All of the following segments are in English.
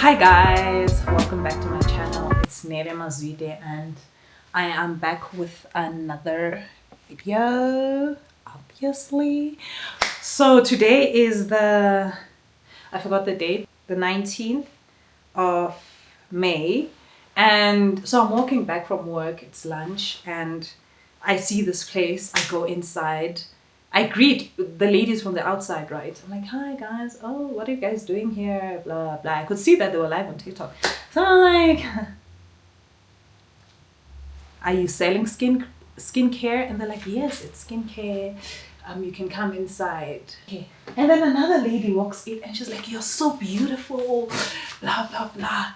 Hi guys, welcome back to my channel. It's uMazwide and I am back with another video, obviously. So today is I forgot the date, the 19th of May, and so I'm walking back from work. It's lunch and I see this place. I go inside. I greet the ladies from the outside, right? I'm like, hi guys, oh, what are you guys doing here? Blah, blah. I could see that they were live on TikTok. So I'm like, are you selling skincare? And they're like, yes, it's skincare. You can come inside. Okay. And then another lady walks in and she's like, you're so beautiful, blah, blah, blah.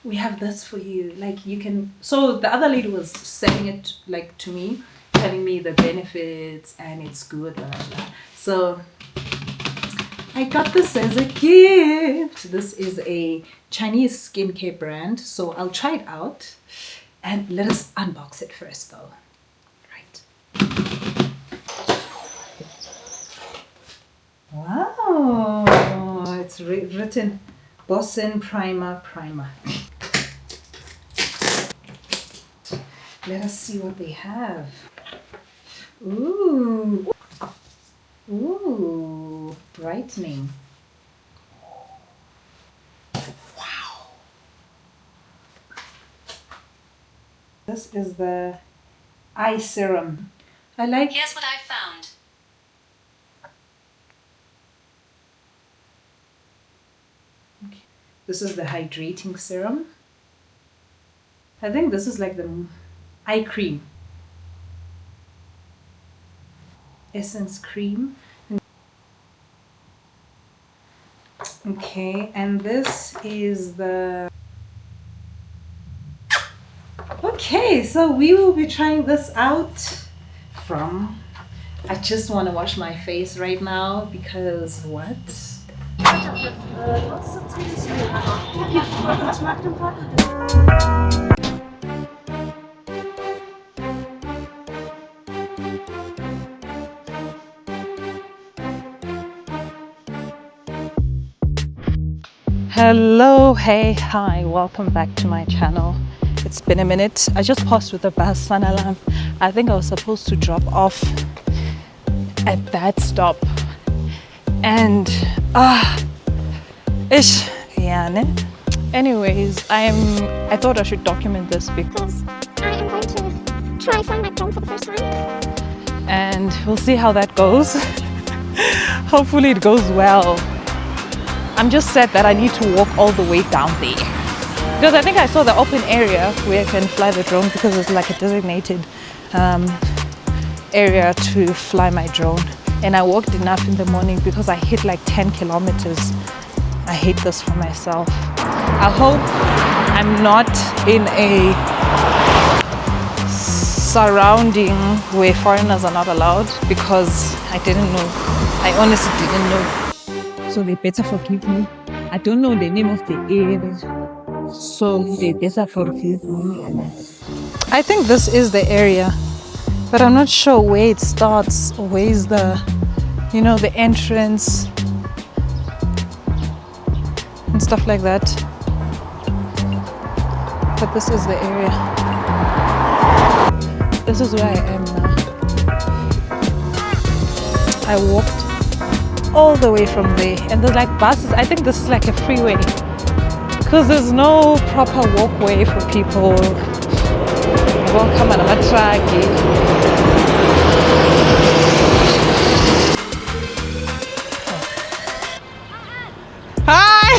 We have this for you. Like you can, so the other lady was selling it like to me, telling me the benefits and it's good, blah, blah, blah. So I got this as a gift. This is a Chinese skincare brand, so I'll try it out and let us unbox it first though. Right. Wow, it's written Bossen Primer. Let us see what they have. Ooh, brightening. Wow. This is the eye serum. Here's what I found. Okay. This is the hydrating serum. I think this is like the eye cream. Essence cream. Okay, and this is the... Okay, so we will be trying this out from... I just want to wash my face right now because what? Hello, hey, hi, welcome back to my channel. It's been a minute. I just paused with the bus sun alarm. I think I was supposed to drop off at that stop and anyways, I thought I should document this because I am going to try flying my drone for the first time. And we'll see how that goes. Hopefully it goes well. I'm just sad that I need to walk all the way down there because I think I saw the open area where I can fly the drone because it's like a designated area to fly my drone, and I walked enough in the morning because I hit like 10 kilometers. I hate this for myself. I hope I'm not in a surrounding where foreigners are not allowed because I didn't know. I honestly didn't know. So they better forgive me. I don't know the name of the area, so they better forgive me. I think this is the area, but I'm not sure where it starts or where is the, you know, the entrance and stuff like that. But this is the area. This is where I am now. I walked all the way from there, and there's like buses. I think this is like a freeway because there's no proper walkway for people. Welcome on a track. Hi!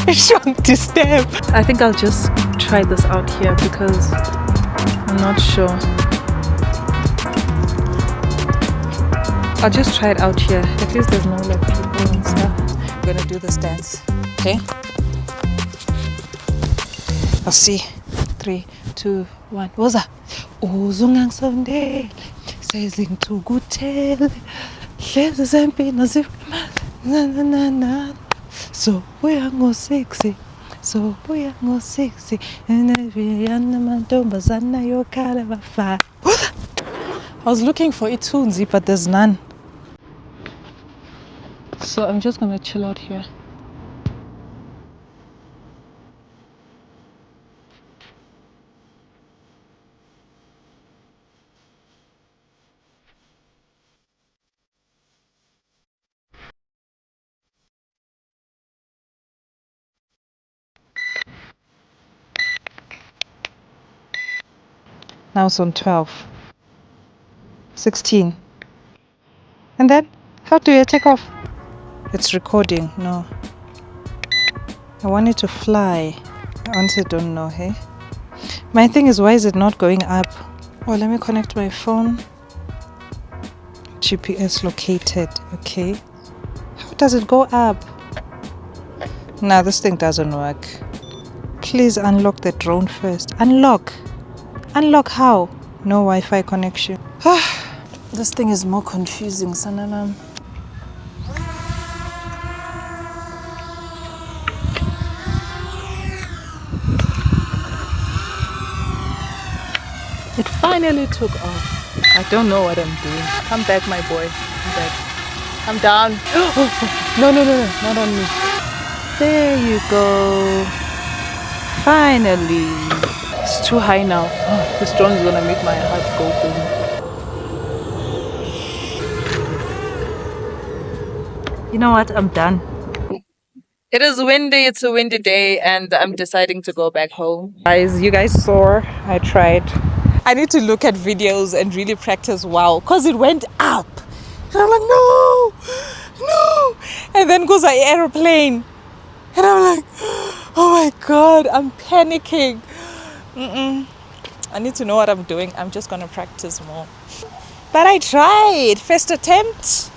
It's wrong to step. I think I'll just try this out here because I'm not sure. I'll just try it out here. At least there's no like people and stuff. I'm gonna do this dance. Okay? I'll see. 3, 2, 1. Woza. Uzungang Sunday. Saying to good tell. Let's zampi nazif. Na. So we are go sexy. I was looking for itunzi, but there's none. So I'm just gonna chill out here. Now it's on 12. 16. And then, how do you take off? It's recording. No. I want it to fly. I honestly don't know, hey? My thing is, why is it not going up? Oh, let me connect my phone. GPS located. Okay. How does it go up? Nah, this thing doesn't work. Please unlock the drone first. Unlock. Unlock how? No Wi-Fi connection. This thing is more confusing, Sananam. It finally took off. I don't know what I'm doing. Come back, my boy. Come back. I'm down. No, not on me. There you go. Finally. It's too high now. This drone is gonna make my heart go boom. You know what? I'm done. It is windy. It's a windy day, and I'm deciding to go back home. Guys, you guys saw I tried. I need to look at videos and really practice wow, because it went up. And I'm like, no. And then goes an airplane. And I'm like, oh my God, I'm panicking. I need to know what I'm doing. I'm just going to practice more. But I tried. First attempt.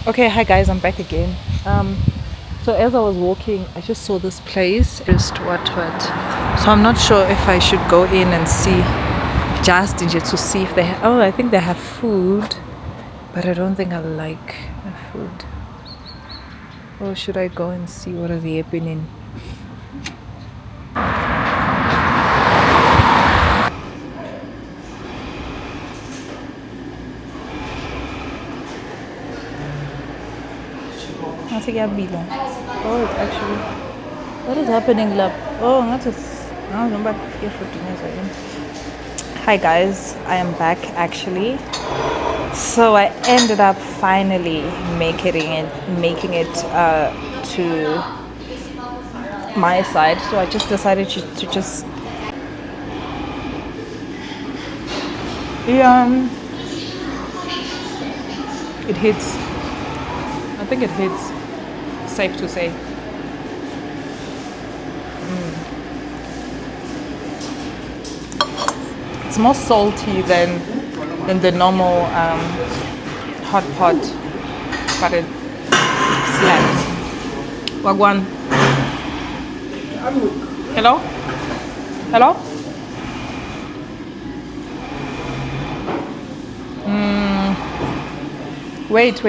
Okay, hi guys, I'm back again. So as I was walking, I just saw this place. Just what? So I'm not sure if I should go in and see, just to see if they have, I think they have food, but I don't think I like the food. Or should I go and see what are they happening? Oh, it's actually, what is happening, love? Oh, hi guys, I am back actually. So I ended up finally making it to my side. So I just decided to just it hits. I think it hits. Safe to say. It's more salty than the normal hot pot, but it slaps. Wagwan. Hello? Hello? Wait.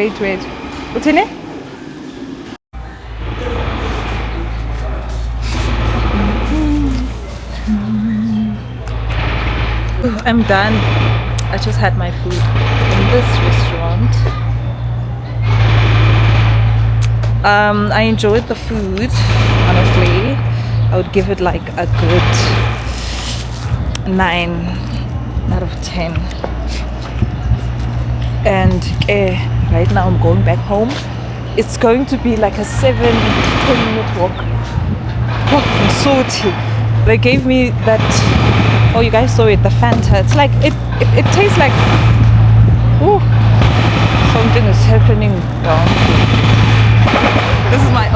What's in it? I'm done. I just had my food in this restaurant. I enjoyed the food, honestly. I would give it like a good 9 out of 10. And right now I'm going back home. It's going to be like a 7 to 10 minute walk. Oh, I'm salty. They gave me that, oh, you guys saw it, the Fanta. It's like, it tastes like, oh, something is happening down here. This is my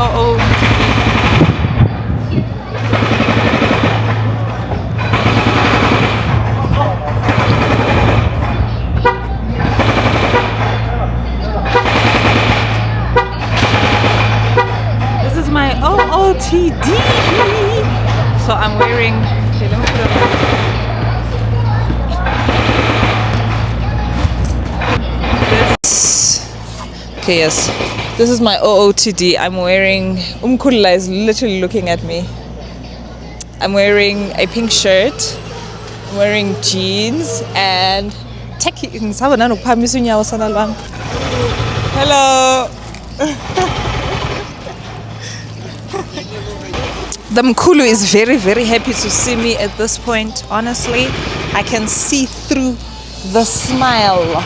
This is my OOTD. So I'm wearing, okay, let me put it on. Okay, yes. This is my OOTD. I'm wearing, Umkulla is literally looking at me. I'm wearing a pink shirt. I'm wearing jeans and hello. The Mkulu is very, very happy to see me at this point. Honestly, I can see through the smile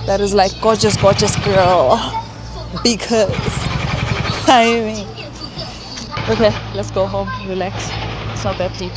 that is like gorgeous, gorgeous girl. Because I mean, okay, let's go home, relax. It's not that deep.